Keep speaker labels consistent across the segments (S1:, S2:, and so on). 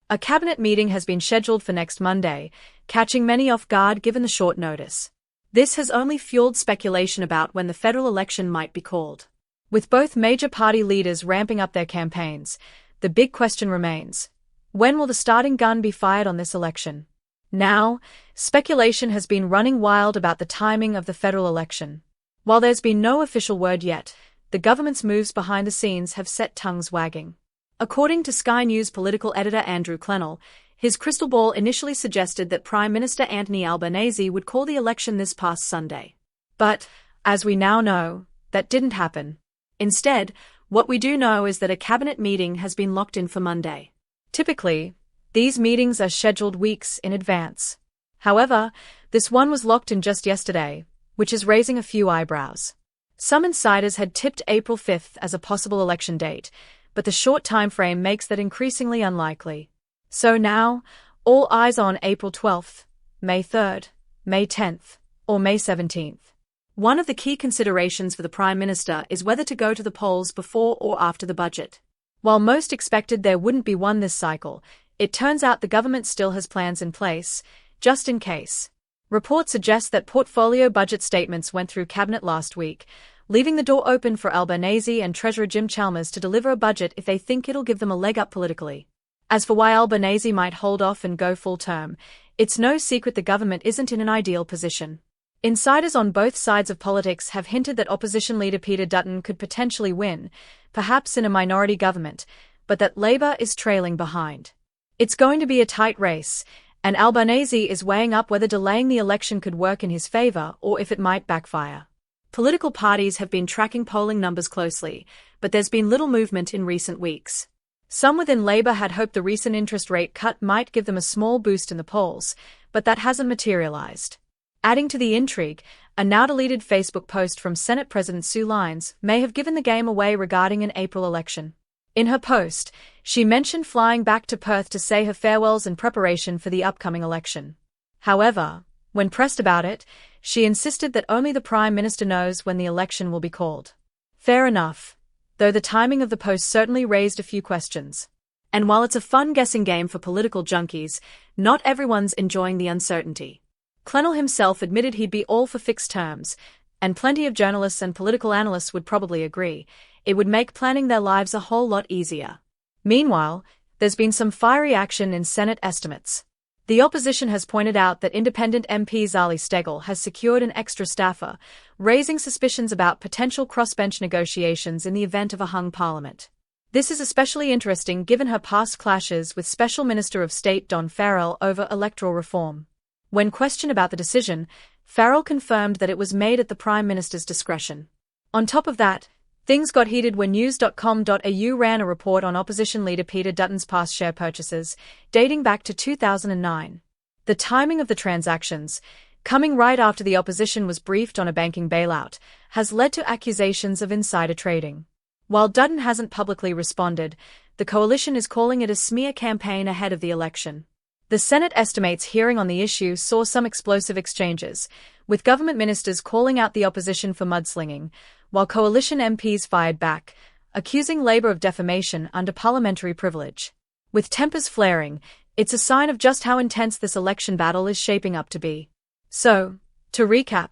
S1: A cabinet meeting has been scheduled for next Monday, catching many off guard given the short notice. This has only fueled speculation about when the federal election might be called. With both major party leaders ramping up their campaigns, the big question remains: when will the starting gun be fired on this election? Now, speculation has been running wild about the timing of the federal election. While there's been no official word yet, the government's moves behind the scenes have set tongues wagging. According to Sky News political editor Andrew Clennell, his crystal ball initially suggested that Prime Minister Anthony Albanese would call the election this past Sunday. But, as we now know, that didn't happen. Instead, what we do know is that a cabinet meeting has been locked in for Monday. Typically, these meetings are scheduled weeks in advance. However, this one was locked in just yesterday, which is raising a few eyebrows. Some insiders had tipped April 5th as a possible election date, but the short time frame makes that increasingly unlikely. So now, all eyes on April 12th, May 3rd, May 10th, or May 17th. One of the key considerations for the Prime Minister is whether to go to the polls before or after the budget. While most expected there wouldn't be one this cycle, it turns out the government still has plans in place, just in case. Reports suggest that portfolio budget statements went through Cabinet last week, leaving the door open for Albanese and Treasurer Jim Chalmers to deliver a budget if they think it'll give them a leg up politically. As for why Albanese might hold off and go full term, it's no secret the government isn't in an ideal position. Insiders on both sides of politics have hinted that opposition leader Peter Dutton could potentially win, perhaps in a minority government, but that Labour is trailing behind. It's going to be a tight race, and Albanese is weighing up whether delaying the election could work in his favour or if it might backfire. Political parties have been tracking polling numbers closely, but there's been little movement in recent weeks. Some within Labour had hoped the recent interest rate cut might give them a small boost in the polls, but that hasn't materialised. Adding to the intrigue, a now-deleted Facebook post from Senate President Sue Lines may have given the game away regarding an April election. In her post, she mentioned flying back to Perth to say her farewells in preparation for the upcoming election. However, when pressed about it, she insisted that only the Prime Minister knows when the election will be called. Fair enough, though the timing of the post certainly raised a few questions. And while it's a fun guessing game for political junkies, not everyone's enjoying the uncertainty. Clennell himself admitted he'd be all for fixed terms, and plenty of journalists and political analysts would probably agree. It would make planning their lives a whole lot easier. Meanwhile, there's been some fiery action in Senate estimates. The opposition has pointed out that independent MP Zali Steggall has secured an extra staffer, raising suspicions about potential crossbench negotiations in the event of a hung parliament. This is especially interesting given her past clashes with Special Minister of State Don Farrell over electoral reform. When questioned about the decision, Farrell confirmed that it was made at the Prime Minister's discretion. On top of that, things got heated when news.com.au ran a report on opposition leader Peter Dutton's past share purchases, dating back to 2009. The timing of the transactions, coming right after the opposition was briefed on a banking bailout, has led to accusations of insider trading. While Dutton hasn't publicly responded, the coalition is calling it a smear campaign ahead of the election. The Senate estimates hearing on the issue saw some explosive exchanges, with government ministers calling out the opposition for mudslinging, while coalition MPs fired back, accusing Labour of defamation under parliamentary privilege. With tempers flaring, it's a sign of just how intense this election battle is shaping up to be. So, to recap,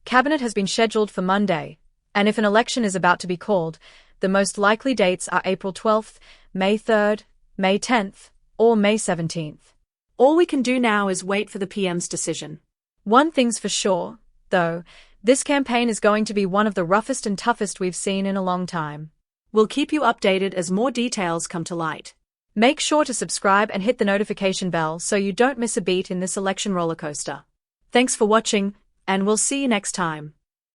S1: Cabinet has been scheduled for Monday, and if an election is about to be called, the most likely dates are April 12th, May 3rd, May 10th, or May 17th. All we can do now is wait for the PM's decision. One thing's for sure, though, this campaign is going to be one of the roughest and toughest we've seen in a long time. We'll keep you updated as more details come to light. Make sure to subscribe and hit the notification bell so you don't miss a beat in this election rollercoaster. Thanks for watching, and we'll see you next time.